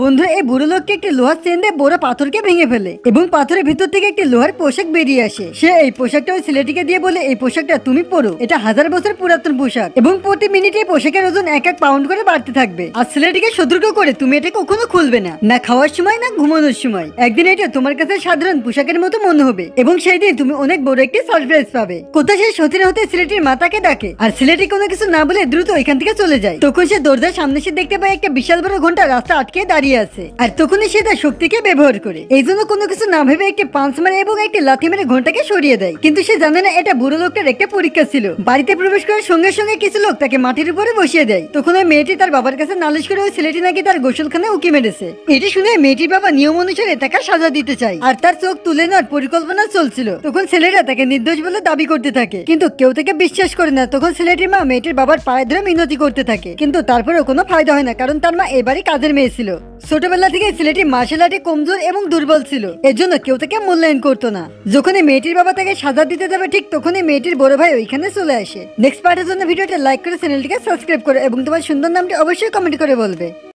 বন্ধুরা এই বুড়ো লোককে একটি লোহার চেন দিয়ে বড় পাথরকে ভেঙে ফেলে এবং পাথরের ভিতর থেকে একটি লোহার পোশাক বেরিয়ে আসে। সে এই পোশাকটা ওই ছেলেটিকে দিয়ে বলে, এই পোশাকটা তুমি পরো, এটা 1000 বছর পুরাতন পোশাক এবং প্রতি মিনিটে এই পোশাকের ওজন 1 পাউন্ড করে বাড়তে থাকবে। আর ছেলেটিকে সতর্ক করে, তুমি এটা কখনো খুলবে না, না খাওয়ার সময় না ঘুমানোর সময়। একদিন এটা তোমার কাছে সাধারণ পোশাকের মতো মনে হবে এবং সেই দিন তুমি অনেক বড় একটি সারপ্রাইজ পাবে। কোথায় সে সতীন হতে ছেলেটির মাতাকে ডাকে আর ছেলেটি কোনো কিছু না বলে দ্রুত এখান থেকে চলে যায়। তখন সে দরজার সামনে সে দেখতে পায় একটা বিশাল বড় ঘন্টা রাস্তা আটকে দাঁড়িয়ে আছে। আর তখনই সে তার শক্তিকে ব্যবহার করে এই জন্য কোনো কিছু না ভেবে একটি পাঁচ মারে এবং একটি লাথি মেরে ঘন্টাকে সরিয়ে দেয়। কিন্তু সে জানে না এটা বুড়ো লোকটার একটা পরীক্ষা ছিল। বাড়িতে প্রবেশ করার সঙ্গে সঙ্গে কিছু লোক তাকে মাটির উপরে বসিয়ে দেয়। তখন ওই মেয়েটি তার বাবার কাছে নালিশ করে ওই ছেলেটি নাকি তার গোসলখানায় উকি মেরেছে। এটি শুনে মেয়েটির বাবা নিয়ম অনুসারে তাকে সাজা দিতে চায় আর তার চোখ তুলে নেওয়ার পরিকল্পনা চলছিল। তখন ছেলেরা তাকে নির্দোষ বলে দাবি করতে থাকে কিন্তু কেউ তাকে বিশ্বাস করে না। তখন ছেলেটির মা মেয়েটির বাবার পায়ে ধরে মিনতি করতে থাকে কিন্তু তারপরেও কোনো ফায়দা হয় না, কারণ তার মা এবারই কাজের মেয়ে ছিল। ছোটবেলা থেকে ছেলেটি মার্শাল আর্টে কমজোর এবং দুর্বল ছিল, এর জন্য কেউ তাকে মূল্যায়ন করতো না। যখনই মেয়েটির বাবা তাকে সাজা দিতে যাবে ঠিক তখনই মেয়েটির বড় ভাই ওইখানে চলে আসে। নেক্সট পার্টের জন্য ভিডিওটা লাইক করে চ্যানেলটিকে সাবস্ক্রাইব করো এবং তোমার সুন্দর নামটি অবশ্যই কমেন্ট করে বলবে।